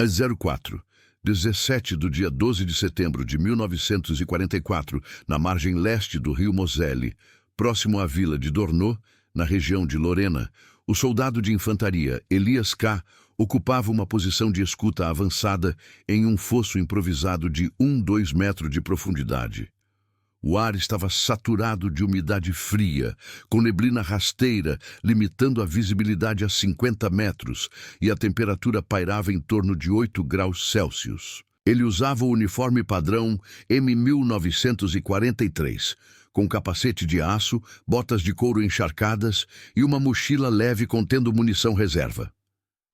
Às 04:17 do dia 12 de setembro de 1944, na margem leste do rio Moselle, próximo à vila de Dornot, na região de Lorena, o soldado de infantaria Elias K. ocupava uma posição de escuta avançada em um fosso improvisado de 2 metros de profundidade. O ar estava saturado de umidade fria, com neblina rasteira, limitando a visibilidade a 50 metros, e a temperatura pairava em torno de 8 graus Celsius. Ele usava o uniforme padrão M1943, com capacete de aço, botas de couro encharcadas e uma mochila leve contendo munição reserva.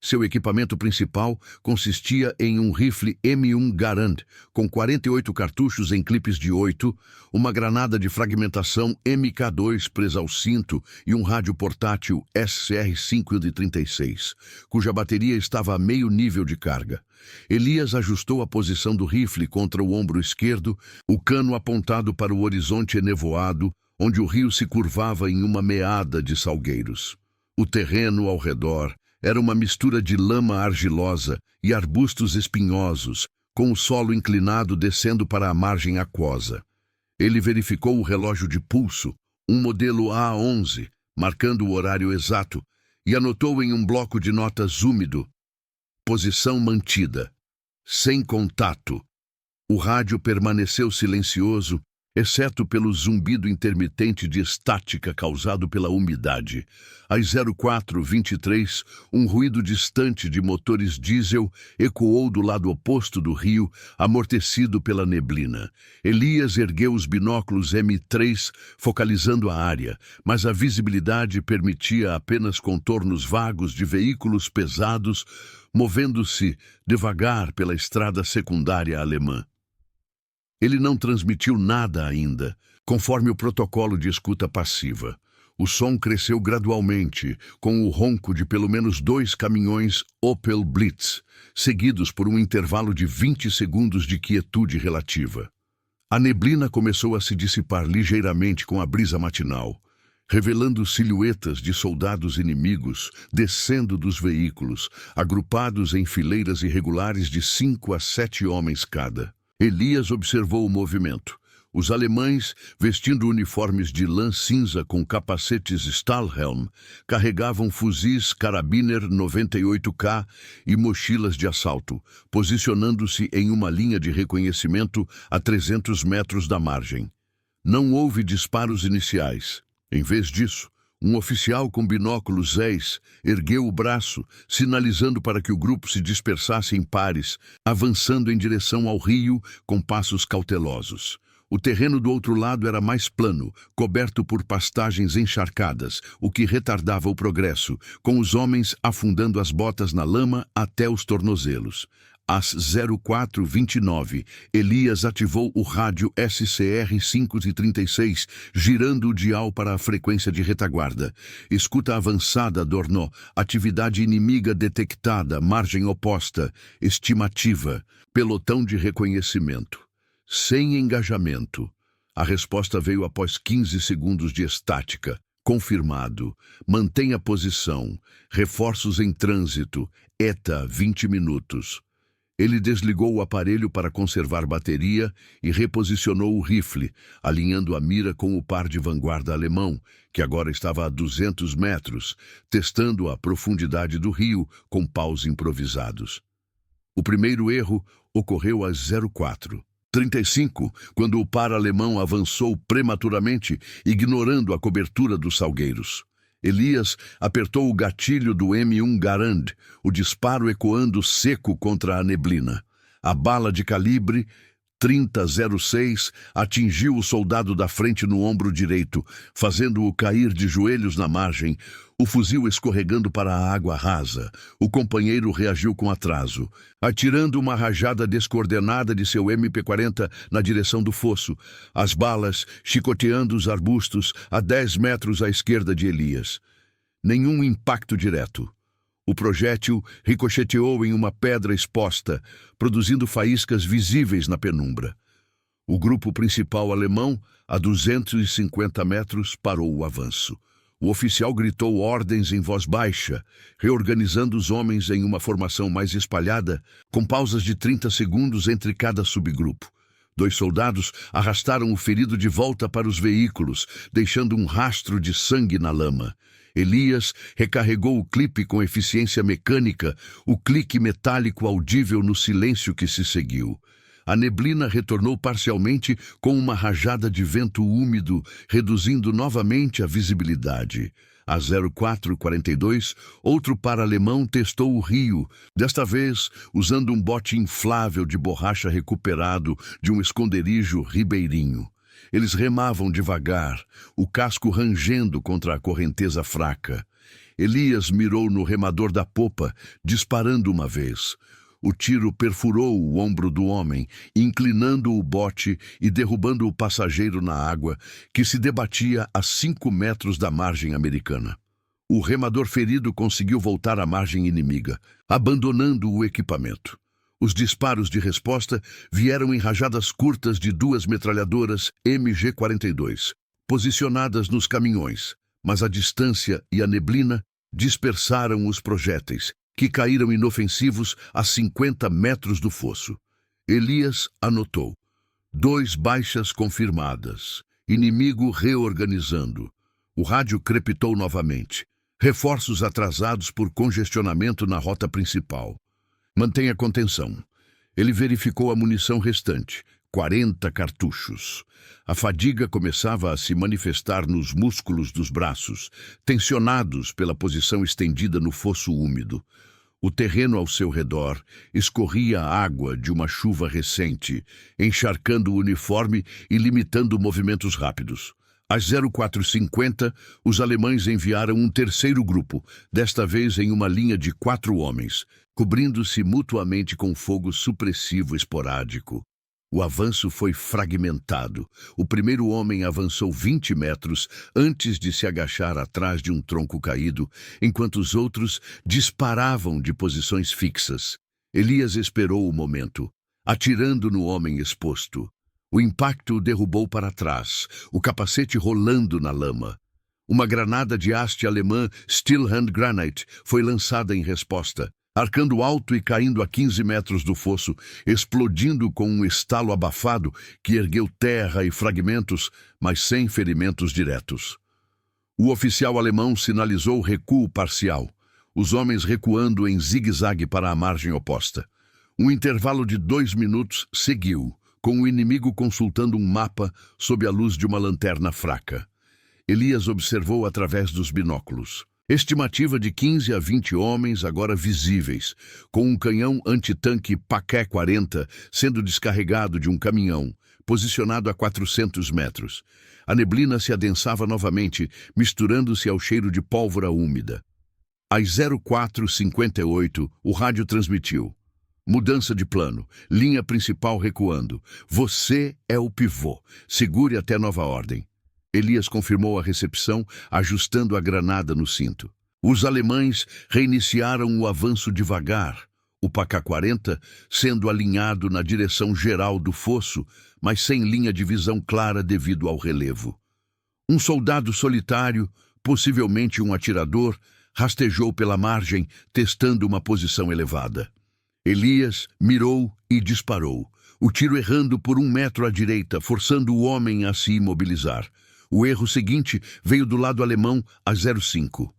Seu equipamento principal consistia em um rifle M1 Garand, com 48 cartuchos em clipes de 8, uma granada de fragmentação MK2 presa ao cinto e um rádio portátil SR-5 de 36, cuja bateria estava a meio nível de carga. Elias ajustou a posição do rifle contra o ombro esquerdo, o cano apontado para o horizonte enevoado, onde o rio se curvava em uma meada de salgueiros. O terreno ao redor era uma mistura de lama argilosa e arbustos espinhosos, com o solo inclinado descendo para a margem aquosa. Ele verificou o relógio de pulso, um modelo A11, marcando o horário exato, e anotou em um bloco de notas úmido: posição mantida. Sem contato. O rádio permaneceu silencioso, exceto pelo zumbido intermitente de estática causado pela umidade. Às 04:23, um ruído distante de motores diesel ecoou do lado oposto do rio, amortecido pela neblina. Elias ergueu os binóculos M3, focalizando a área, mas a visibilidade permitia apenas contornos vagos de veículos pesados, movendo-se devagar pela estrada secundária alemã. Ele não transmitiu nada ainda, conforme o protocolo de escuta passiva. O som cresceu gradualmente, com o ronco de pelo menos 2 caminhões Opel Blitz, seguidos por um intervalo de 20 segundos de quietude relativa. A neblina começou a se dissipar ligeiramente com a brisa matinal, revelando silhuetas de soldados inimigos descendo dos veículos, agrupados em fileiras irregulares de 5 a 7 homens cada. Elias observou o movimento. Os alemães, vestindo uniformes de lã cinza com capacetes Stahlhelm, carregavam fuzis Karabiner 98K e mochilas de assalto, posicionando-se em uma linha de reconhecimento a 300 metros da margem. Não houve disparos iniciais. Em vez disso, um oficial com binóculos Zeiss ergueu o braço, sinalizando para que o grupo se dispersasse em pares, avançando em direção ao rio com passos cautelosos. O terreno do outro lado era mais plano, coberto por pastagens encharcadas, o que retardava o progresso, com os homens afundando as botas na lama até os tornozelos. Às 04:29, Elias ativou o rádio SCR-5 de 36, girando o dial para a frequência de retaguarda. Escuta avançada, Dornot. Atividade inimiga detectada, margem oposta. Estimativa. Pelotão de reconhecimento. Sem engajamento. A resposta veio após 15 segundos de estática. Confirmado. Mantenha posição. Reforços em trânsito. ETA 20 minutos. Ele desligou o aparelho para conservar bateria e reposicionou o rifle, alinhando a mira com o par de vanguarda alemão, que agora estava a 200 metros, testando a profundidade do rio com paus improvisados. O primeiro erro ocorreu às 04:35, quando o par alemão avançou prematuramente, ignorando a cobertura dos salgueiros. Elias apertou o gatilho do M1 Garand, o disparo ecoando seco contra a neblina. A bala de calibre 30,06 atingiu o soldado da frente no ombro direito, fazendo-o cair de joelhos na margem, o fuzil escorregando para a água rasa. O companheiro reagiu com atraso, atirando uma rajada descoordenada de seu MP-40 na direção do fosso, as balas chicoteando os arbustos a 10 metros à esquerda de Elias. Nenhum impacto direto. O projétil ricocheteou em uma pedra exposta, produzindo faíscas visíveis na penumbra. O grupo principal alemão, a 250 metros, parou o avanço. O oficial gritou ordens em voz baixa, reorganizando os homens em uma formação mais espalhada, com pausas de 30 segundos entre cada subgrupo. 2 soldados arrastaram o ferido de volta para os veículos, deixando um rastro de sangue na lama. Elias recarregou o clipe com eficiência mecânica, o clique metálico audível no silêncio que se seguiu. A neblina retornou parcialmente com uma rajada de vento úmido, reduzindo novamente a visibilidade. A 0442, outro para-alemão testou o rio, desta vez usando um bote inflável de borracha recuperado de um esconderijo ribeirinho. Eles remavam devagar, o casco rangendo contra a correnteza fraca. Elias mirou no remador da popa, disparando uma vez. O tiro perfurou o ombro do homem, inclinando o bote e derrubando o passageiro na água, que se debatia a 5 metros da margem americana. O remador ferido conseguiu voltar à margem inimiga, abandonando o equipamento. Os disparos de resposta vieram em rajadas curtas de 2 metralhadoras MG-42, posicionadas nos caminhões, mas a distância e a neblina dispersaram os projéteis, que caíram inofensivos a 50 metros do fosso. Elias anotou. 2 baixas confirmadas. Inimigo reorganizando. O rádio crepitou novamente. Reforços atrasados por congestionamento na rota principal. Mantenha contenção. Ele verificou a munição restante. 40 cartuchos. A fadiga começava a se manifestar nos músculos dos braços, tensionados pela posição estendida no fosso úmido. O terreno ao seu redor escorria a água de uma chuva recente, encharcando o uniforme e limitando movimentos rápidos. Às 0450, os alemães enviaram um terceiro grupo, desta vez em uma linha de 4 homens, cobrindo-se mutuamente com fogo supressivo esporádico. O avanço foi fragmentado. O primeiro homem avançou 20 metros antes de se agachar atrás de um tronco caído, enquanto os outros disparavam de posições fixas. Elias esperou o momento, atirando no homem exposto. O impacto o derrubou para trás, o capacete rolando na lama. Uma granada de haste alemã Steel Hand Granate foi lançada em resposta, arcando alto e caindo a 15 metros do fosso, explodindo com um estalo abafado que ergueu terra e fragmentos, mas sem ferimentos diretos. O oficial alemão sinalizou recuo parcial, os homens recuando em zigue-zague para a margem oposta. Um intervalo de 2 minutos seguiu, com o inimigo consultando um mapa sob a luz de uma lanterna fraca. Elias observou através dos binóculos. Estimativa de 15 a 20 homens agora visíveis, com um canhão antitanque Paquet 40 sendo descarregado de um caminhão, posicionado a 400 metros. A neblina se adensava novamente, misturando-se ao cheiro de pólvora úmida. Às 04:58, o rádio transmitiu. Mudança de plano, linha principal recuando. Você é o pivô. Segure até nova ordem. Elias confirmou a recepção, ajustando a granada no cinto. Os alemães reiniciaram o avanço devagar, o PK-40 sendo alinhado na direção geral do fosso, mas sem linha de visão clara devido ao relevo. Um soldado solitário, possivelmente um atirador, rastejou pela margem, testando uma posição elevada. Elias mirou e disparou, o tiro errando por 1 metro à direita, forçando o homem a se imobilizar. O erro seguinte veio do lado alemão a 05.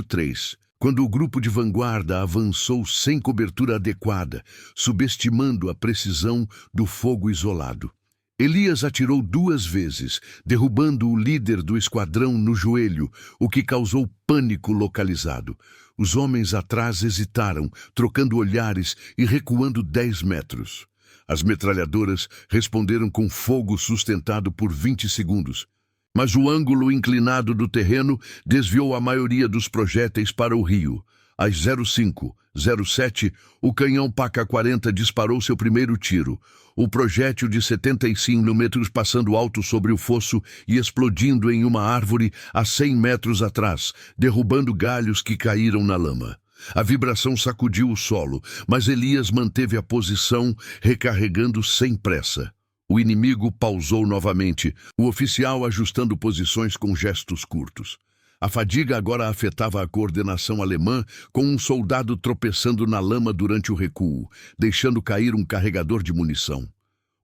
03, quando o grupo de vanguarda avançou sem cobertura adequada, subestimando a precisão do fogo isolado. Elias atirou 2 vezes, derrubando o líder do esquadrão no joelho, o que causou pânico localizado. Os homens atrás hesitaram, trocando olhares e recuando 10 metros. As metralhadoras responderam com fogo sustentado por 20 segundos. Mas o ângulo inclinado do terreno desviou a maioria dos projéteis para o rio. Às 05:07, o canhão PK-40 disparou seu primeiro tiro. O projétil de 75 mm passando alto sobre o fosso e explodindo em uma árvore a 100 metros atrás, derrubando galhos que caíram na lama. A vibração sacudiu o solo, mas Elias manteve a posição, recarregando sem pressa. O inimigo pausou novamente, o oficial ajustando posições com gestos curtos. A fadiga agora afetava a coordenação alemã, com um soldado tropeçando na lama durante o recuo, deixando cair um carregador de munição.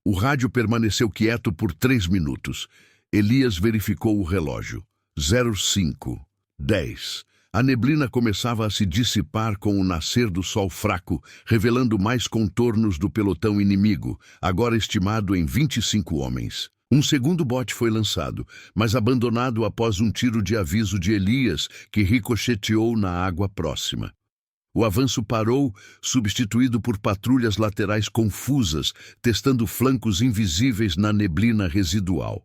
O rádio permaneceu quieto por 3 minutos. Elias verificou o relógio. 05:10. A neblina começava a se dissipar com o nascer do sol fraco, revelando mais contornos do pelotão inimigo, agora estimado em 25 homens. Um segundo bote foi lançado, mas abandonado após um tiro de aviso de Elias, que ricocheteou na água próxima. O avanço parou, substituído por patrulhas laterais confusas, testando flancos invisíveis na neblina residual.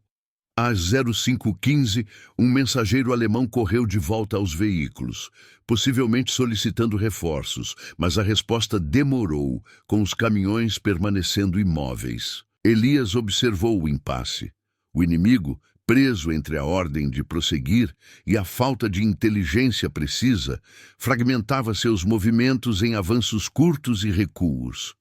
Às 05:15, um mensageiro alemão correu de volta aos veículos, possivelmente solicitando reforços, mas a resposta demorou, com os caminhões permanecendo imóveis. Elias observou o impasse. O inimigo, preso entre a ordem de prosseguir e a falta de inteligência precisa, fragmentava seus movimentos em avanços curtos e recuos.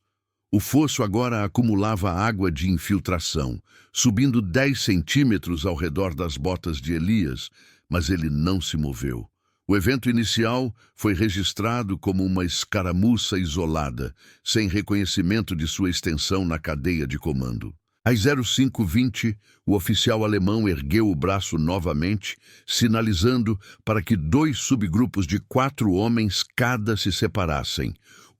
O fosso agora acumulava água de infiltração, subindo 10 centímetros ao redor das botas de Elias, mas ele não se moveu. O evento inicial foi registrado como uma escaramuça isolada, sem reconhecimento de sua extensão na cadeia de comando. Às 05:20, o oficial alemão ergueu o braço novamente, sinalizando para que 2 subgrupos de 4 homens cada se separassem,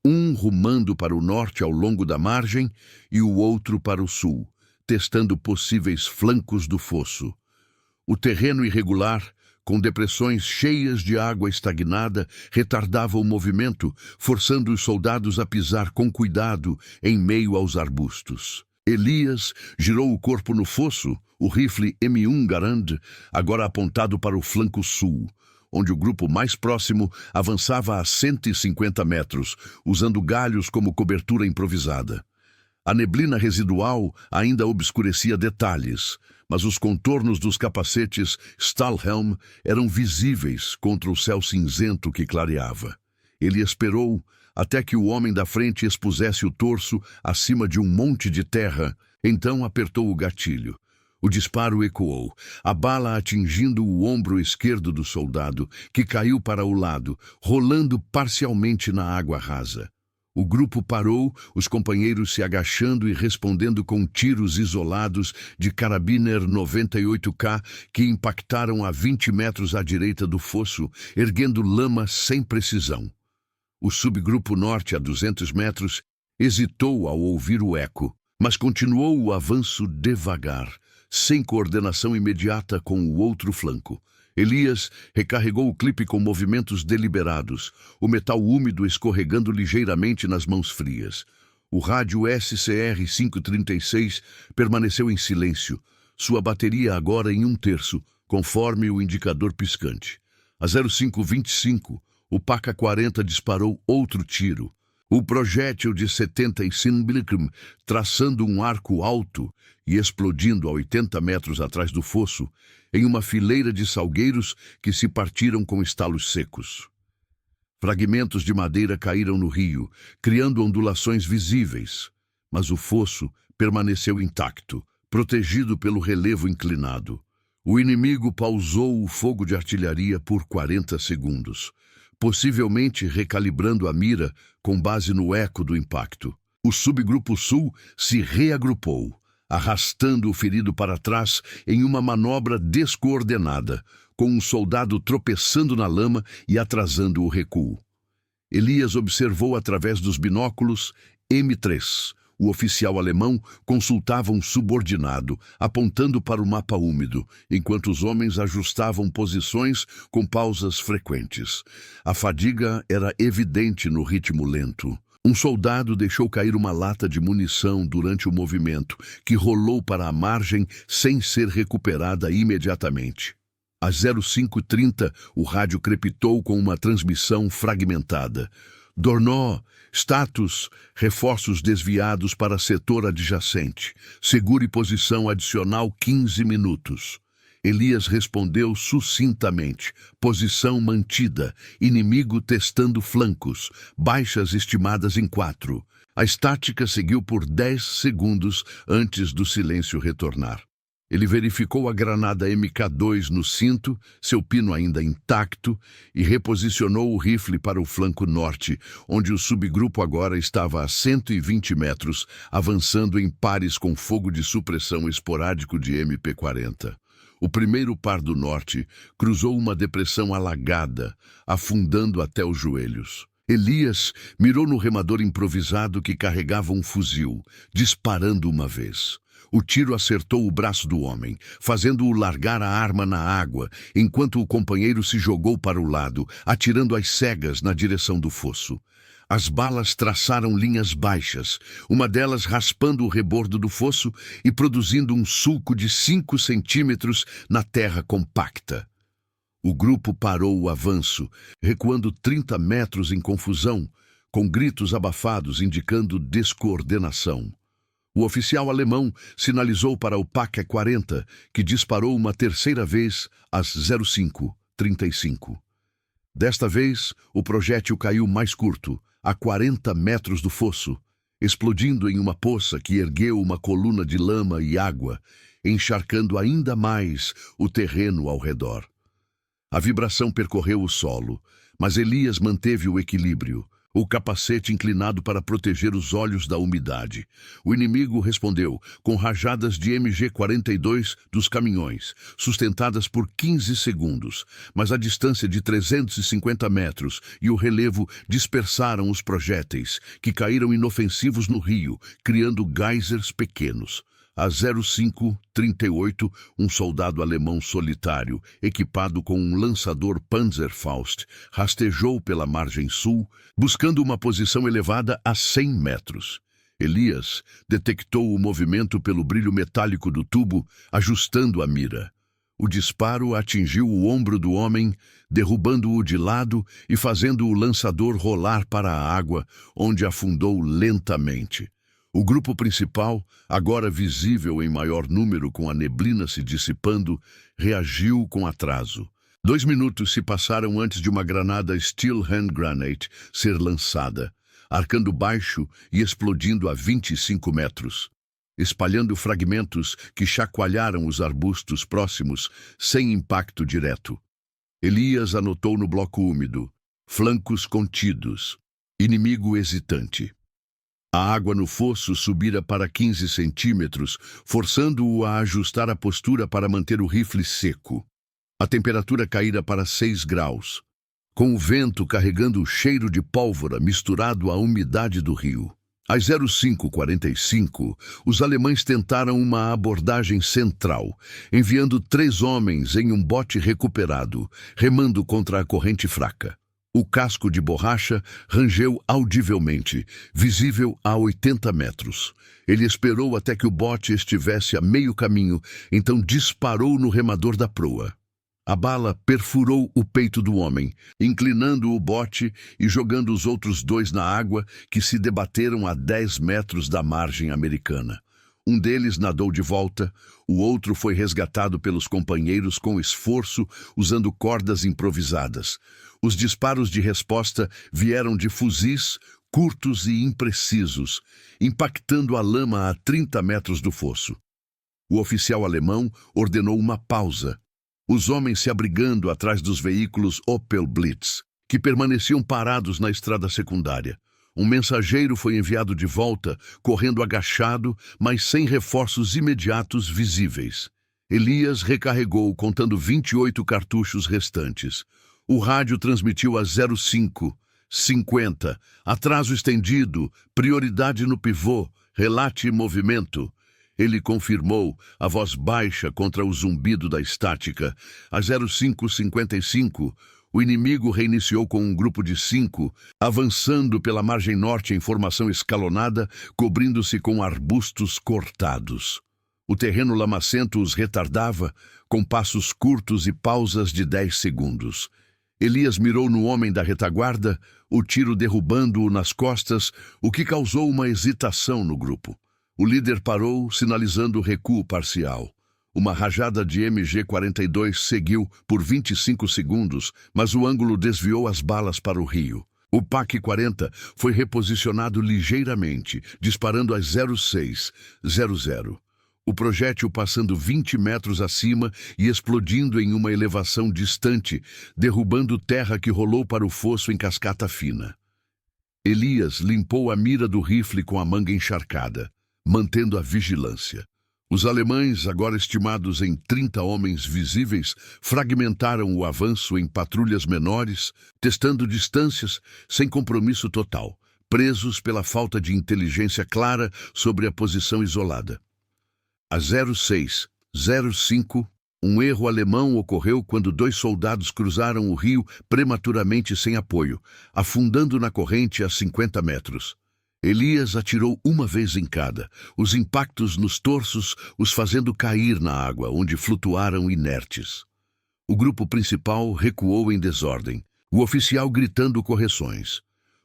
um rumando para o norte ao longo da margem e o outro para o sul, testando possíveis flancos do fosso. O terreno irregular, com depressões cheias de água estagnada, retardava o movimento, forçando os soldados a pisar com cuidado em meio aos arbustos. Elias girou o corpo no fosso, o rifle M1 Garand, agora apontado para o flanco sul, onde o grupo mais próximo avançava a 150 metros, usando galhos como cobertura improvisada. A neblina residual ainda obscurecia detalhes, mas os contornos dos capacetes Stahlhelm eram visíveis contra o céu cinzento que clareava. Ele esperou até que o homem da frente expusesse o torso acima de um monte de terra, então apertou o gatilho. O disparo ecoou, a bala atingindo o ombro esquerdo do soldado, que caiu para o lado, rolando parcialmente na água rasa. O grupo parou, os companheiros se agachando e respondendo com tiros isolados de Karabiner 98K que impactaram a 20 metros à direita do fosso, erguendo lama sem precisão. O subgrupo norte, a 200 metros, hesitou ao ouvir o eco, mas continuou o avanço devagar, sem coordenação imediata com o outro flanco. Elias recarregou o clipe com movimentos deliberados, o metal úmido escorregando ligeiramente nas mãos frias. O rádio SCR-536 permaneceu em silêncio, sua bateria agora em 1/3, conforme o indicador piscante. A 05:25, o Paca-40 disparou outro tiro. O projétil de 75 mm, traçando um arco alto e explodindo a 80 metros atrás do fosso, em uma fileira de salgueiros que se partiram com estalos secos. Fragmentos de madeira caíram no rio, criando ondulações visíveis, mas o fosso permaneceu intacto, protegido pelo relevo inclinado. O inimigo pausou o fogo de artilharia por 40 segundos, possivelmente recalibrando a mira com base no eco do impacto. O subgrupo sul se reagrupou, arrastando o ferido para trás em uma manobra descoordenada, com um soldado tropeçando na lama e atrasando o recuo. Elias observou através dos binóculos M3. O oficial alemão consultava um subordinado, apontando para o mapa úmido, enquanto os homens ajustavam posições com pausas frequentes. A fadiga era evidente no ritmo lento. Um soldado deixou cair uma lata de munição durante o movimento, que rolou para a margem sem ser recuperada imediatamente. Às 05:30, o rádio crepitou com uma transmissão fragmentada. Dornó, status, reforços desviados para setor adjacente. Segure posição adicional 15 minutos. Elias respondeu sucintamente. Posição mantida. Inimigo testando flancos. Baixas estimadas em 4. A estática seguiu por 10 segundos antes do silêncio retornar. Ele verificou a granada MK2 no cinto, seu pino ainda intacto, e reposicionou o rifle para o flanco norte, onde o subgrupo agora estava a 120 metros, avançando em pares com fogo de supressão esporádico de MP-40. O primeiro par do norte cruzou uma depressão alagada, afundando até os joelhos. Elias mirou no remador improvisado que carregava um fuzil, disparando uma vez. O tiro acertou o braço do homem, fazendo-o largar a arma na água, enquanto o companheiro se jogou para o lado, atirando às cegas na direção do fosso. As balas traçaram linhas baixas, uma delas raspando o rebordo do fosso e produzindo um sulco de 5 centímetros na terra compacta. O grupo parou o avanço, recuando 30 metros em confusão, com gritos abafados indicando descoordenação. O oficial alemão sinalizou para o PaK-40, que disparou uma terceira vez às 05:35. Desta vez, o projétil caiu mais curto, a 40 metros do fosso, explodindo em uma poça que ergueu uma coluna de lama e água, encharcando ainda mais o terreno ao redor. A vibração percorreu o solo, mas Elias manteve o equilíbrio, o capacete inclinado para proteger os olhos da umidade. O inimigo respondeu com rajadas de MG-42 dos caminhões, sustentadas por 15 segundos, mas a distância de 350 metros e o relevo dispersaram os projéteis, que caíram inofensivos no rio, criando geysers pequenos. A 05:38, um soldado alemão solitário, equipado com um lançador Panzerfaust, rastejou pela margem sul, buscando uma posição elevada a 100 metros. Elias detectou o movimento pelo brilho metálico do tubo, ajustando a mira. O disparo atingiu o ombro do homem, derrubando-o de lado e fazendo o lançador rolar para a água, onde afundou lentamente. O grupo principal, agora visível em maior número com a neblina se dissipando, reagiu com atraso. 2 minutos se passaram antes de uma granada Steel Hand Grenade ser lançada, arcando baixo e explodindo a 25 metros, espalhando fragmentos que chacoalharam os arbustos próximos sem impacto direto. Elias anotou no bloco úmido: flancos contidos, inimigo hesitante. A água no fosso subira para 15 centímetros, forçando-o a ajustar a postura para manter o rifle seco. A temperatura caíra para 6 graus, com o vento carregando o cheiro de pólvora misturado à umidade do rio. Às 05:45, os alemães tentaram uma abordagem central, enviando 3 homens em um bote recuperado, remando contra a corrente fraca. O casco de borracha rangeu audivelmente, visível a 80 metros. Ele esperou até que o bote estivesse a meio caminho, então disparou no remador da proa. A bala perfurou o peito do homem, inclinando o bote e jogando os outros 2 na água, que se debateram a 10 metros da margem americana. Um deles nadou de volta, o outro foi resgatado pelos companheiros com esforço, usando cordas improvisadas. Os disparos de resposta vieram de fuzis curtos e imprecisos, impactando a lama a 30 metros do fosso. O oficial alemão ordenou uma pausa. Os homens se abrigando atrás dos veículos Opel Blitz, que permaneciam parados na estrada secundária. Um mensageiro foi enviado de volta, correndo agachado, mas sem reforços imediatos visíveis. Elias recarregou, contando 28 cartuchos restantes. O rádio transmitiu a 05:50. Atraso estendido, prioridade no pivô, relate movimento. Ele confirmou, a voz baixa contra o zumbido da estática. A 05:55, o inimigo reiniciou com um grupo de 5, avançando pela margem norte em formação escalonada, cobrindo-se com arbustos cortados. O terreno lamacento os retardava, com passos curtos e pausas de 10 segundos. Elias mirou no homem da retaguarda, o tiro derrubando-o nas costas, o que causou uma hesitação no grupo. O líder parou, sinalizando recuo parcial. Uma rajada de MG-42 seguiu por 25 segundos, mas o ângulo desviou as balas para o rio. O PaK-40 foi reposicionado ligeiramente, disparando às 06:00. o projétil passando 20 metros acima e explodindo em uma elevação distante, derrubando terra que rolou para o fosso em cascata fina. Elias limpou a mira do rifle com a manga encharcada, mantendo a vigilância. Os alemães, agora estimados em 30 homens visíveis, fragmentaram o avanço em patrulhas menores, testando distâncias sem compromisso total, presos pela falta de inteligência clara sobre a posição isolada. A 06:05, um erro alemão ocorreu quando 2 soldados cruzaram o rio prematuramente sem apoio, afundando na corrente a 50 metros. Elias atirou uma vez em cada, os impactos nos torsos os fazendo cair na água, onde flutuaram inertes. O grupo principal recuou em desordem, o oficial gritando correções.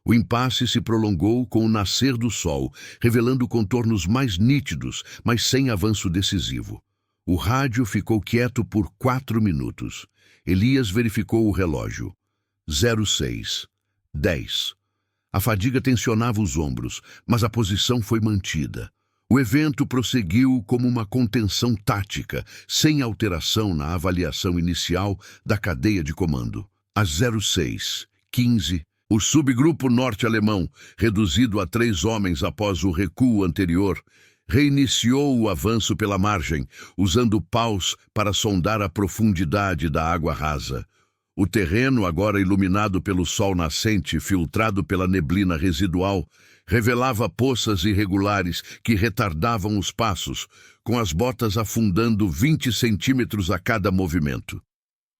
O impasse se prolongou com o nascer do sol, revelando contornos mais nítidos, mas sem avanço decisivo. O rádio ficou quieto por 4 minutos. Elias verificou o relógio. 06:10. A fadiga tensionava os ombros, mas a posição foi mantida. O evento prosseguiu como uma contenção tática, sem alteração na avaliação inicial da cadeia de comando. Às 06:15, o subgrupo norte-alemão, reduzido a 3 homens após o recuo anterior, reiniciou o avanço pela margem, usando paus para sondar a profundidade da água rasa. O terreno, agora iluminado pelo sol nascente, filtrado pela neblina residual, revelava poças irregulares que retardavam os passos, com as botas afundando 20 centímetros a cada movimento.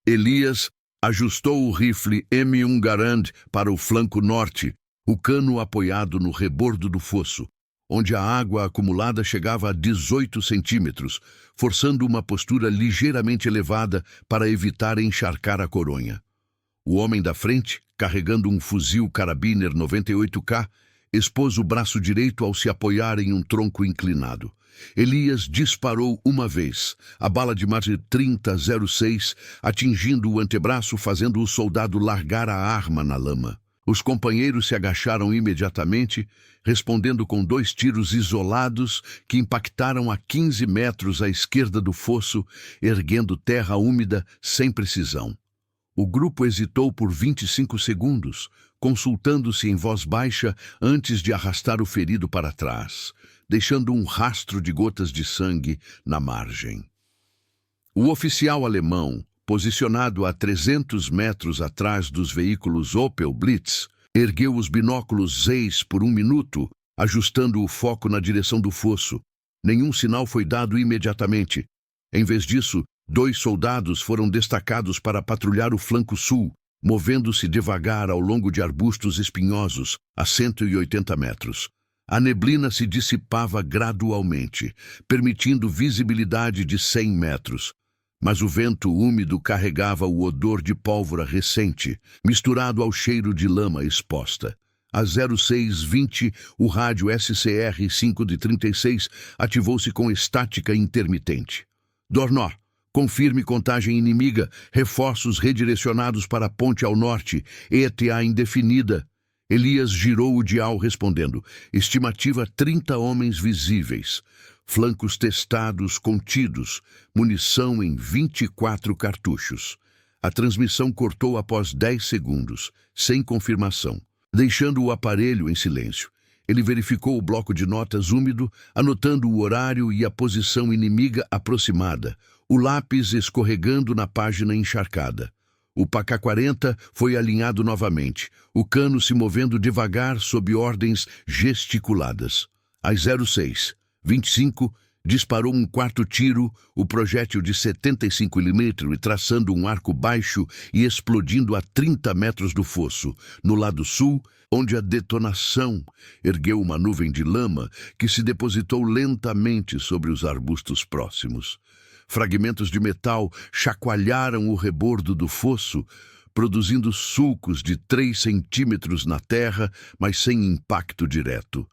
Elias ajustou o rifle M1 Garand para o flanco norte, o cano apoiado no rebordo do fosso, onde a água acumulada chegava a 18 centímetros, forçando uma postura ligeiramente elevada para evitar encharcar a coronha. O homem da frente, carregando um fuzil Karabiner 98K, expôs o braço direito ao se apoiar em um tronco inclinado. Elias disparou uma vez, a bala de margem 30-06, atingindo o antebraço, fazendo o soldado largar a arma na lama. Os companheiros se agacharam imediatamente, respondendo com 2 tiros isolados que impactaram a 15 metros à esquerda do fosso, erguendo terra úmida sem precisão. O grupo hesitou por 25 segundos, consultando-se em voz baixa antes de arrastar o ferido para trás, deixando um rastro de gotas de sangue na margem. O oficial alemão, posicionado a 300 metros atrás dos veículos Opel Blitz, ergueu os binóculos Zeiss por 1 minuto, ajustando o foco na direção do fosso. Nenhum sinal foi dado imediatamente. Em vez disso, 2 soldados foram destacados para patrulhar o flanco sul, movendo-se devagar ao longo de arbustos espinhosos, a 180 metros. A neblina se dissipava gradualmente, permitindo visibilidade de 100 metros. Mas o vento úmido carregava o odor de pólvora recente, misturado ao cheiro de lama exposta. Às 06:20, o rádio SCR-5 de 36 ativou-se com estática intermitente. Dornó, confirme contagem inimiga, reforços redirecionados para a ponte ao norte, ETA indefinida. Elias girou o dial respondendo, estimativa 30 homens visíveis. Flancos testados, contidos, munição em 24 cartuchos. A transmissão cortou após 10 segundos, sem confirmação, deixando o aparelho em silêncio. Ele verificou o bloco de notas úmido, anotando o horário e a posição inimiga aproximada, o lápis escorregando na página encharcada. O PK-40 foi alinhado novamente, o cano se movendo devagar sob ordens gesticuladas. Às 06:25, disparou um 4º tiro, o projétil de 75 mm traçando um arco baixo e explodindo a 30 metros do fosso, no lado sul, onde a detonação ergueu uma nuvem de lama que se depositou lentamente sobre os arbustos próximos. Fragmentos de metal chacoalharam o rebordo do fosso, produzindo sulcos de 3 centímetros na terra, mas sem impacto direto.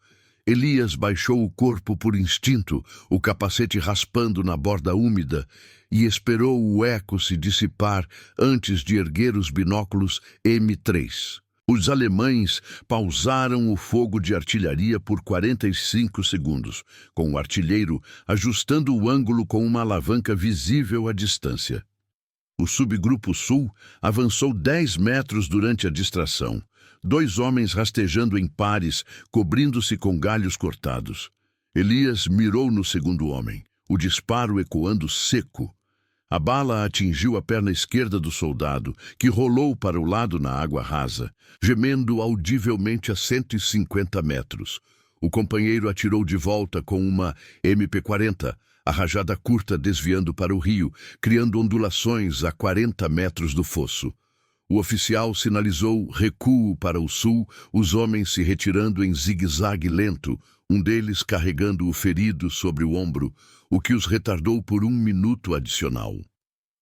Elias baixou o corpo por instinto, o capacete raspando na borda úmida, e esperou o eco se dissipar antes de erguer os binóculos M3. Os alemães pausaram o fogo de artilharia por 45 segundos, com o artilheiro ajustando o ângulo com uma alavanca visível à distância. O subgrupo sul avançou 10 metros durante a distração. 2 homens rastejando em pares, cobrindo-se com galhos cortados. Elias mirou no segundo homem, o disparo ecoando seco. A bala atingiu a perna esquerda do soldado, que rolou para o lado na água rasa, gemendo audivelmente a 150 metros. O companheiro atirou de volta com uma MP-40, a rajada curta desviando para o rio, criando ondulações a 40 metros do fosso. O oficial sinalizou recuo para o sul, os homens se retirando em zigue-zague lento, um deles carregando o ferido sobre o ombro, o que os retardou por 1 minuto adicional.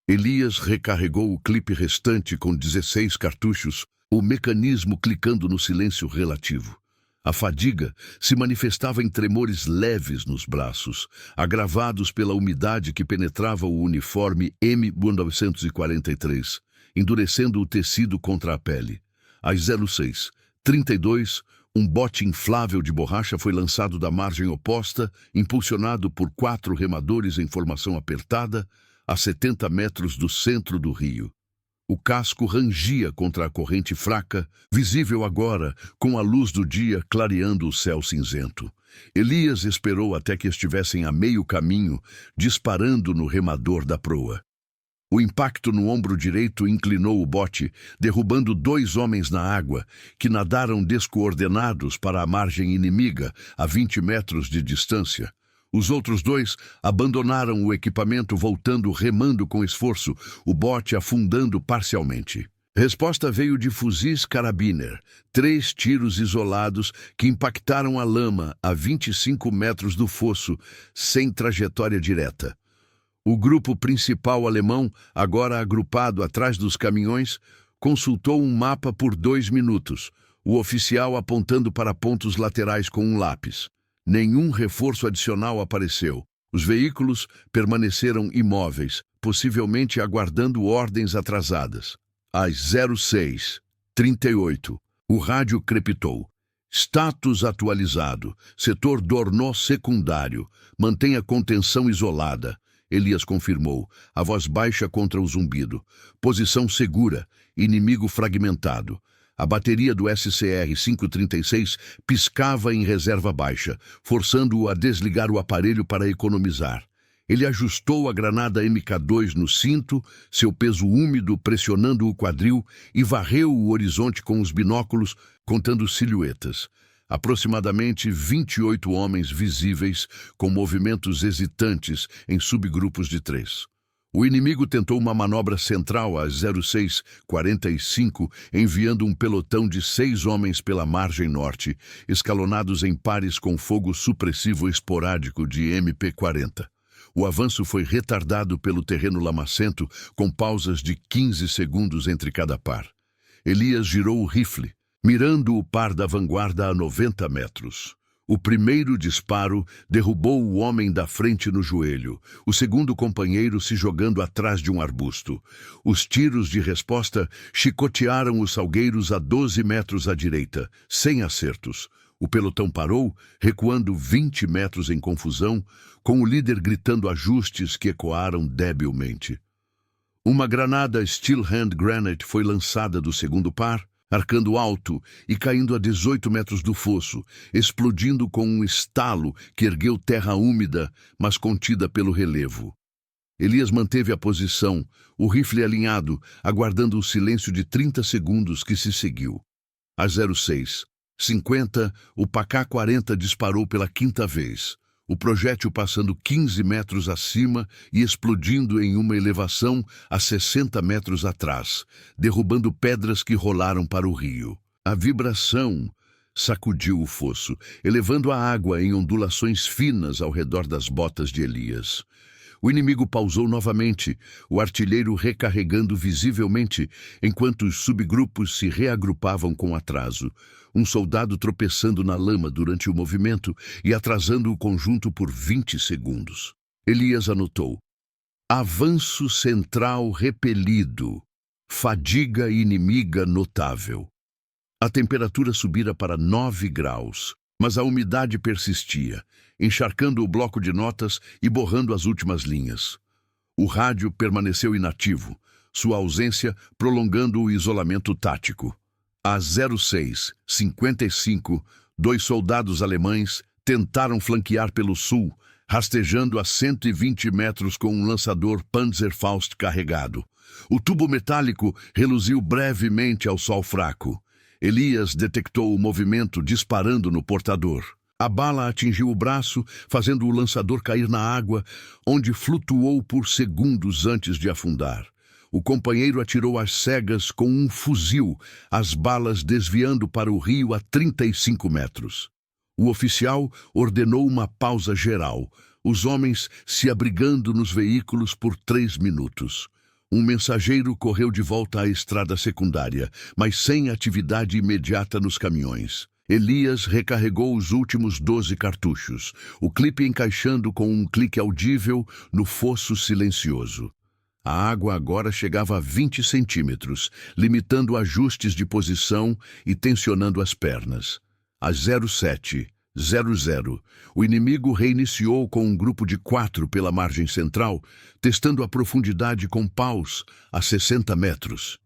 Elias recarregou o clipe restante com 16 cartuchos, o mecanismo clicando no silêncio relativo. A fadiga se manifestava em tremores leves nos braços, agravados pela umidade que penetrava o uniforme M1943, endurecendo o tecido contra a pele. Às 06:32, um bote inflável de borracha foi lançado da margem oposta, impulsionado por 4 remadores em formação apertada, a 70 metros do centro do rio. O casco rangia contra a corrente fraca, visível agora, com a luz do dia clareando o céu cinzento. Elias esperou até que estivessem a meio caminho, disparando no remador da proa. O impacto no ombro direito inclinou o bote, derrubando 2 homens na água, que nadaram descoordenados para a margem inimiga, a 20 metros de distância. Os outros 2 abandonaram o equipamento, voltando remando com esforço, o bote afundando parcialmente. Resposta veio de fuzis Karabiner, 3 tiros isolados que impactaram a lama a 25 metros do fosso, sem trajetória direta. O grupo principal alemão, agora agrupado atrás dos caminhões, consultou um mapa por 2 minutos, o oficial apontando para pontos laterais com um lápis. Nenhum reforço adicional apareceu. Os veículos permaneceram imóveis, possivelmente aguardando ordens atrasadas. Às 06:38, o rádio crepitou. Status atualizado. Setor Dornó secundário. Mantenha contenção isolada. Elias confirmou, a voz baixa contra o zumbido. Posição segura. Inimigo fragmentado. A bateria do SCR-536 piscava em reserva baixa, forçando-o a desligar o aparelho para economizar. Ele ajustou a granada MK2 no cinto, seu peso úmido pressionando o quadril, e varreu o horizonte com os binóculos, contando silhuetas. Aproximadamente 28 homens visíveis, com movimentos hesitantes em subgrupos de 3. O inimigo tentou uma manobra central às 06:45, enviando um pelotão de 6 homens pela margem norte, escalonados em pares com fogo supressivo esporádico de MP-40. O avanço foi retardado pelo terreno lamacento, com pausas de 15 segundos entre cada par. Elias girou o rifle, mirando o par da vanguarda a 90 metros. O primeiro disparo derrubou o homem da frente no joelho, o segundo companheiro se jogando atrás de um arbusto. Os tiros de resposta chicotearam os salgueiros a 12 metros à direita, sem acertos. O pelotão parou, recuando 20 metros em confusão, com o líder gritando ajustes que ecoaram debilmente. Uma granada Steel Hand Granate foi lançada do segundo par, arcando alto e caindo a 18 metros do fosso, explodindo com um estalo que ergueu terra úmida, mas contida pelo relevo. Elias manteve a posição, o rifle alinhado, aguardando o silêncio de 30 segundos que se seguiu. Às 06:50, o PK-40 disparou pela 5ª vez, o projétil passando 15 metros acima e explodindo em uma elevação a 60 metros atrás, derrubando pedras que rolaram para o rio. A vibração sacudiu o fosso, elevando a água em ondulações finas ao redor das botas de Elias. O inimigo pausou novamente, o artilheiro recarregando visivelmente, enquanto os subgrupos se reagrupavam com atraso. Um soldado tropeçando na lama durante o movimento e atrasando o conjunto por 20 segundos. Elias anotou: avanço central repelido. Fadiga inimiga notável. A temperatura subira para 9 graus, mas a umidade persistia, encharcando o bloco de notas e borrando as últimas linhas. O rádio permaneceu inativo, sua ausência prolongando o isolamento tático. Às 06:55, 2 soldados alemães tentaram flanquear pelo sul, rastejando a 120 metros com um lançador Panzerfaust carregado. O tubo metálico reluziu brevemente ao sol fraco. Elias detectou o movimento disparando no portador. A bala atingiu o braço, fazendo o lançador cair na água, onde flutuou por segundos antes de afundar. O companheiro atirou às cegas com um fuzil, as balas desviando para o rio a 35 metros. O oficial ordenou uma pausa geral, os homens se abrigando nos veículos por 3 minutos. Um mensageiro correu de volta à estrada secundária, mas sem atividade imediata nos caminhões. Elias recarregou os últimos 12 cartuchos, o clipe encaixando com um clique audível no fosso silencioso. A água agora chegava a 20 centímetros, limitando ajustes de posição e tensionando as pernas. Às 07:00, o inimigo reiniciou com um grupo de 4 pela margem central, testando a profundidade com paus a 60 metros.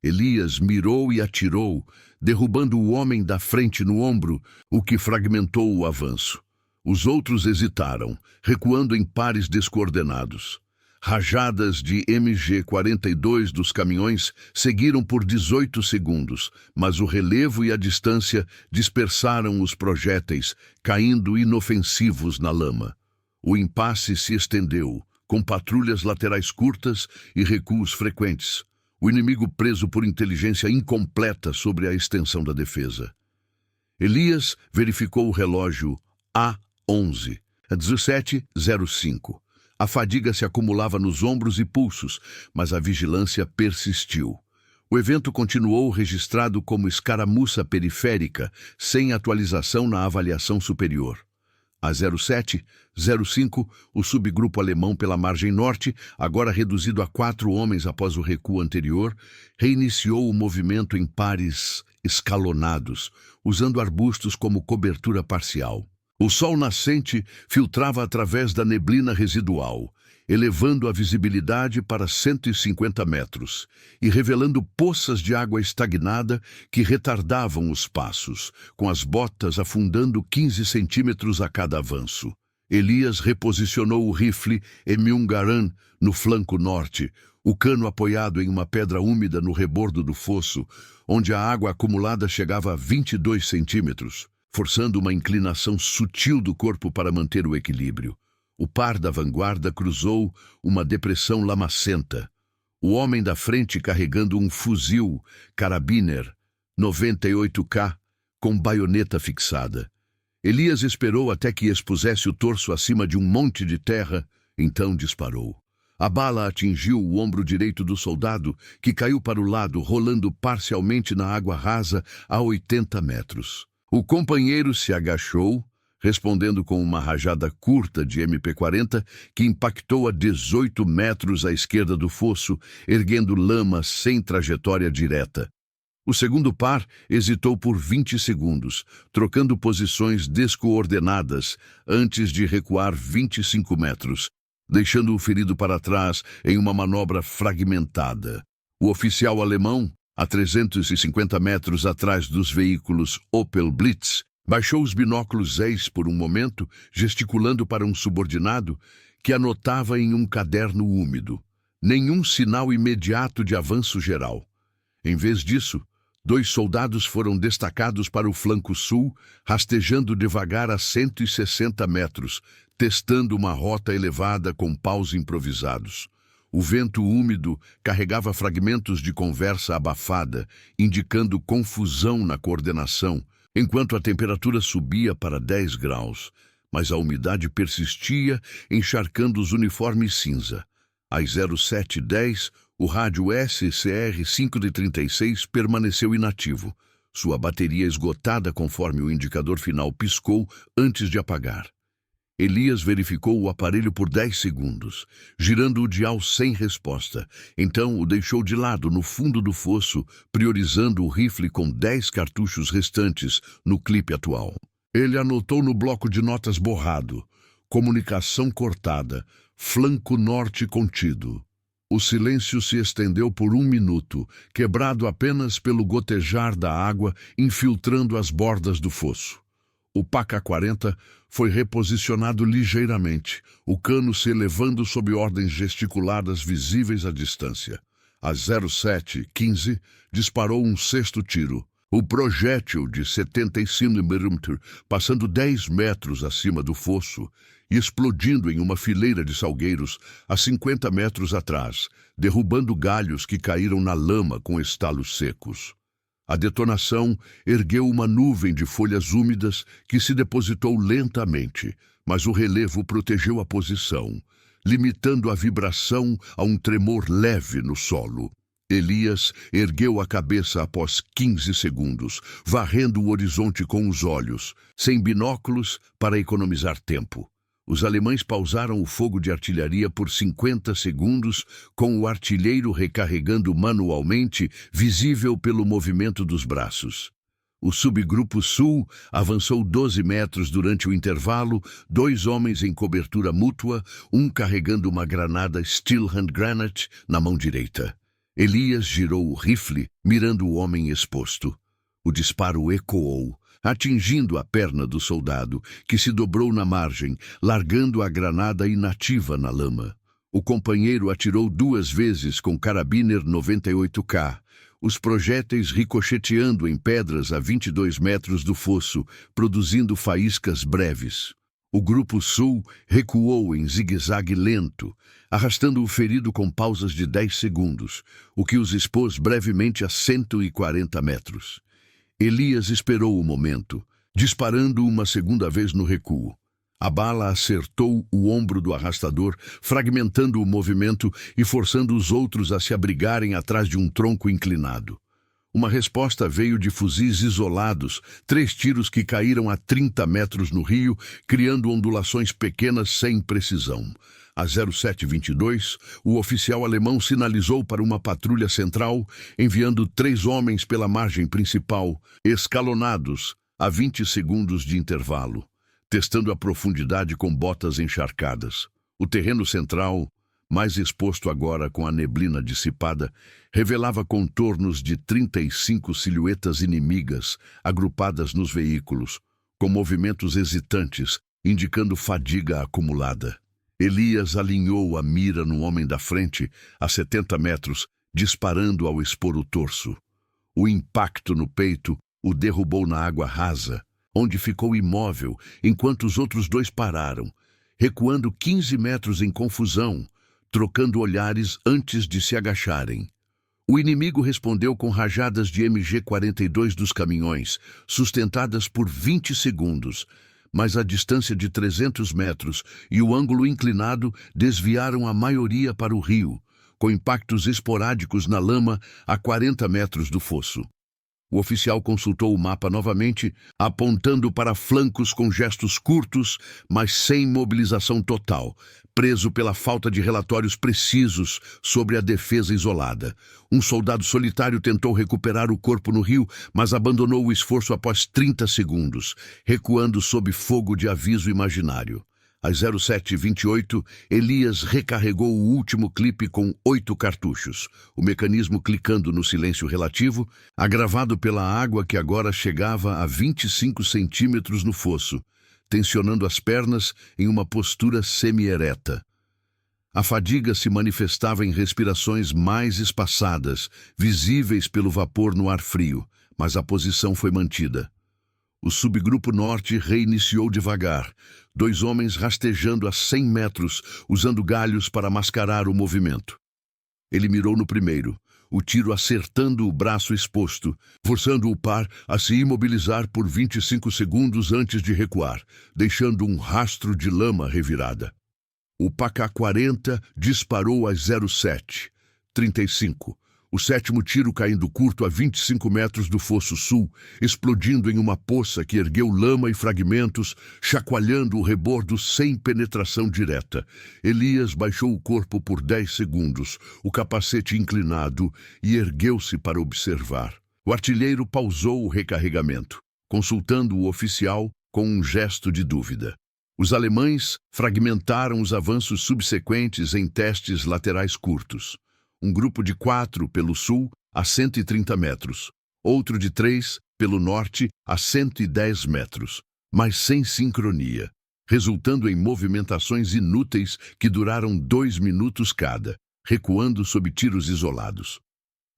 Elias mirou e atirou, derrubando o homem da frente no ombro, o que fragmentou o avanço. Os outros hesitaram, recuando em pares descoordenados. Rajadas de MG-42 dos caminhões seguiram por 18 segundos, mas o relevo e a distância dispersaram os projéteis, caindo inofensivos na lama. O impasse se estendeu, com patrulhas laterais curtas e recuos frequentes. O inimigo preso por inteligência incompleta sobre a extensão da defesa. Elias verificou o relógio A11, 17:05. A fadiga se acumulava nos ombros e pulsos, mas a vigilância persistiu. O evento continuou registrado como escaramuça periférica, sem atualização na avaliação superior. A 07:05, o subgrupo alemão pela margem norte, agora reduzido a 4 homens após o recuo anterior, reiniciou o movimento em pares escalonados, usando arbustos como cobertura parcial. O sol nascente filtrava através da neblina residual, elevando a visibilidade para 150 metros e revelando poças de água estagnada que retardavam os passos, com as botas afundando 15 centímetros a cada avanço. Elias reposicionou o rifle M1 Garand no flanco norte, o cano apoiado em uma pedra úmida no rebordo do fosso, onde a água acumulada chegava a 22 centímetros. Forçando uma inclinação sutil do corpo para manter o equilíbrio. O par da vanguarda cruzou uma depressão lamacenta. O homem da frente carregando um fuzil Karabiner 98K com baioneta fixada. Elias esperou até que expusesse o torso acima de um monte de terra, então disparou. A bala atingiu o ombro direito do soldado, que caiu para o lado, rolando parcialmente na água rasa a 80 metros. O companheiro se agachou, respondendo com uma rajada curta de MP-40 que impactou a 18 metros à esquerda do fosso, erguendo lama sem trajetória direta. O segundo par hesitou por 20 segundos, trocando posições descoordenadas antes de recuar 25 metros, deixando o ferido para trás em uma manobra fragmentada. O oficial alemão, a 350 metros atrás dos veículos Opel Blitz, baixou os binóculos Zeiss por um momento, gesticulando para um subordinado que anotava em um caderno úmido. Nenhum sinal imediato de avanço geral. Em vez disso, 2 soldados foram destacados para o flanco sul, rastejando devagar a 160 metros, testando uma rota elevada com paus improvisados. O vento úmido carregava fragmentos de conversa abafada, indicando confusão na coordenação, enquanto a temperatura subia para 10 graus, mas a umidade persistia, encharcando os uniformes cinza. Às 07:10, o rádio SCR-5 permaneceu inativo, sua bateria esgotada conforme o indicador final piscou antes de apagar. Elias verificou o aparelho por 10 segundos, girando o dial sem resposta. Então o deixou de lado no fundo do fosso, priorizando o rifle com 10 cartuchos restantes no clipe atual. Ele anotou no bloco de notas borrado: comunicação cortada, flanco norte contido. O silêncio se estendeu por 1 minuto, quebrado apenas pelo gotejar da água infiltrando as bordas do fosso. O PAC-40 foi reposicionado ligeiramente, o cano se elevando sob ordens gesticuladas visíveis à distância. A 07-15 disparou um sexto tiro. O projétil de 75mm, passando 10 metros acima do fosso e explodindo em uma fileira de salgueiros a 50 metros atrás, derrubando galhos que caíram na lama com estalos secos. A detonação ergueu uma nuvem de folhas úmidas que se depositou lentamente, mas o relevo protegeu a posição, limitando a vibração a um tremor leve no solo. Elias ergueu a cabeça após 15 segundos, varrendo o horizonte com os olhos, sem binóculos para economizar tempo. Os alemães pausaram o fogo de artilharia por 50 segundos, com o artilheiro recarregando manualmente, visível pelo movimento dos braços. O subgrupo sul avançou 12 metros durante o intervalo, 2 homens em cobertura mútua, um carregando uma granada Steel Hand Granate na mão direita. Elias girou o rifle, mirando o homem exposto. O disparo ecoou, atingindo a perna do soldado, que se dobrou na margem, largando a granada inativa na lama. O companheiro atirou 2 vezes com carabiner 98K, os projéteis ricocheteando em pedras a 22 metros do fosso, produzindo faíscas breves. O grupo sul recuou em zigue-zague lento, arrastando o ferido com pausas de 10 segundos, o que os expôs brevemente a 140 metros. Elias esperou o momento, disparando uma segunda vez no recuo. A bala acertou o ombro do arrastador, fragmentando o movimento e forçando os outros a se abrigarem atrás de um tronco inclinado. Uma resposta veio de fuzis isolados, 3 tiros que caíram a 30 metros no rio, criando ondulações pequenas sem precisão. A 0722, o oficial alemão sinalizou para uma patrulha central, enviando 3 homens pela margem principal, escalonados, a 20 segundos de intervalo, testando a profundidade com botas encharcadas. O terreno central, mais exposto agora com a neblina dissipada, revelava contornos de 35 silhuetas inimigas agrupadas nos veículos, com movimentos hesitantes, indicando fadiga acumulada. Elias alinhou a mira no homem da frente, a 70 metros, disparando ao expor o torso. O impacto no peito o derrubou na água rasa, onde ficou imóvel, enquanto os outros 2 pararam, recuando 15 metros em confusão, trocando olhares antes de se agacharem. O inimigo respondeu com rajadas de MG-42 dos caminhões, sustentadas por 20 segundos, mas a distância de 300 metros e o ângulo inclinado desviaram a maioria para o rio, com impactos esporádicos na lama a 40 metros do fosso. O oficial consultou o mapa novamente, apontando para flancos com gestos curtos, mas sem mobilização total, preso pela falta de relatórios precisos sobre a defesa isolada. Um soldado solitário tentou recuperar o corpo no rio, mas abandonou o esforço após 30 segundos, recuando sob fogo de aviso imaginário. Às 07:28, Elias recarregou o último clipe com 8 cartuchos, o mecanismo clicando no silêncio relativo, agravado pela água que agora chegava a 25 centímetros no fosso, tensionando as pernas em uma postura semi-ereta. A fadiga se manifestava em respirações mais espaçadas, visíveis pelo vapor no ar frio, mas a posição foi mantida. O subgrupo norte reiniciou devagar, 2 homens rastejando a 100 metros, usando galhos para mascarar o movimento. Ele mirou no primeiro, o tiro acertando o braço exposto, forçando o par a se imobilizar por 25 segundos antes de recuar, deixando um rastro de lama revirada. O PAC-40 disparou às 07:35. O sétimo tiro caindo curto a 25 metros do fosso sul, explodindo em uma poça que ergueu lama e fragmentos, chacoalhando o rebordo sem penetração direta. Elias baixou o corpo por 10 segundos, o capacete inclinado, e ergueu-se para observar. O artilheiro pausou o recarregamento, consultando o oficial com um gesto de dúvida. Os alemães fragmentaram os avanços subsequentes em testes laterais curtos. Um grupo de 4 pelo sul, a 130 metros. Outro de 3 pelo norte, a 110 metros. Mas sem sincronia, resultando em movimentações inúteis que duraram 2 minutos cada, recuando sob tiros isolados.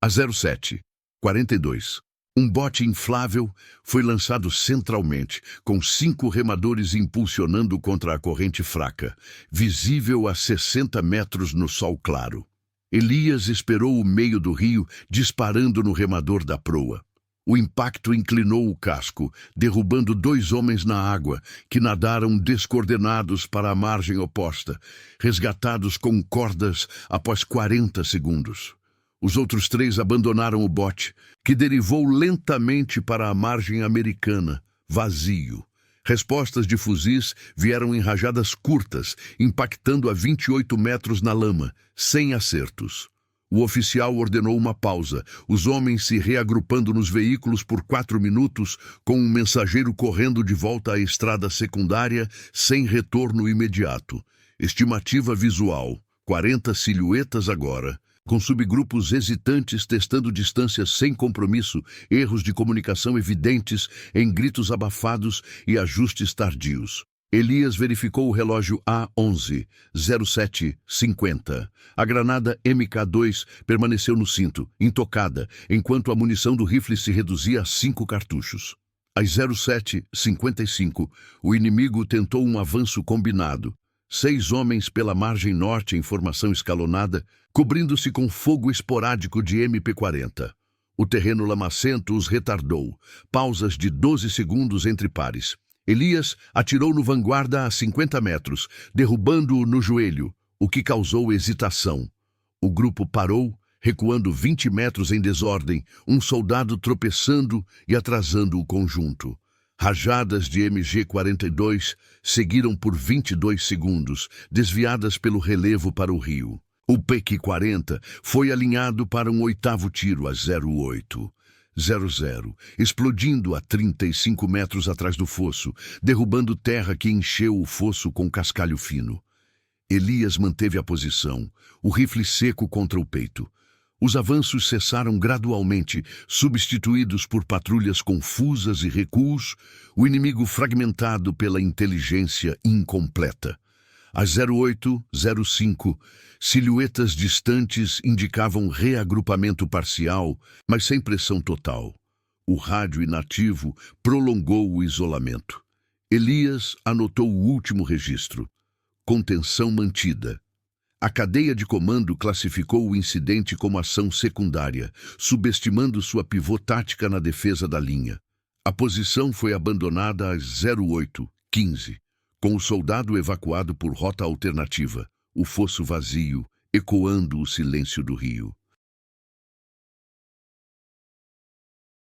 A 07:42. Um bote inflável foi lançado centralmente, com 5 remadores impulsionando contra a corrente fraca, visível a 60 metros no sol claro. Elias esperou o meio do rio, disparando no remador da proa. O impacto inclinou o casco, derrubando 2 homens na água, que nadaram descoordenados para a margem oposta, resgatados com cordas após 40 segundos. Os outros 3 abandonaram o bote, que derivou lentamente para a margem americana, vazio. Respostas de fuzis vieram em rajadas curtas, impactando a 28 metros na lama, sem acertos. O oficial ordenou uma pausa, os homens se reagrupando nos veículos por 4 minutos, com um mensageiro correndo de volta à estrada secundária, sem retorno imediato. Estimativa visual: 40 silhuetas agora, com subgrupos hesitantes testando distâncias sem compromisso, erros de comunicação evidentes em gritos abafados e ajustes tardios. Elias verificou o relógio A11, 07:50. A granada MK2 permaneceu no cinto, intocada, enquanto a munição do rifle se reduzia a 5 cartuchos. Às 07:55, o inimigo tentou um avanço combinado. 6 homens pela margem norte em formação escalonada, cobrindo-se com fogo esporádico de MP-40. O terreno lamacento os retardou. Pausas de 12 segundos entre pares. Elias atirou no vanguarda a 50 metros, derrubando-o no joelho, o que causou hesitação. O grupo parou, recuando 20 metros em desordem, um soldado tropeçando e atrasando o conjunto. Rajadas de MG-42 seguiram por 22 segundos, desviadas pelo relevo para o rio. O PQ-40 foi alinhado para um 8º tiro a 08:00, explodindo a 35 metros atrás do fosso, derrubando terra que encheu o fosso com cascalho fino. Elias manteve a posição, o rifle seco contra o peito. Os avanços cessaram gradualmente, substituídos por patrulhas confusas e recuos, o inimigo fragmentado pela inteligência incompleta. Às 08:05, silhuetas distantes indicavam reagrupamento parcial, mas sem pressão total. O rádio inativo prolongou o isolamento. Elias anotou o último registro: contenção mantida. A cadeia de comando classificou o incidente como ação secundária, subestimando sua pivô tática na defesa da linha. A posição foi abandonada às 08:15, com o soldado evacuado por rota alternativa, o fosso vazio, ecoando o silêncio do rio.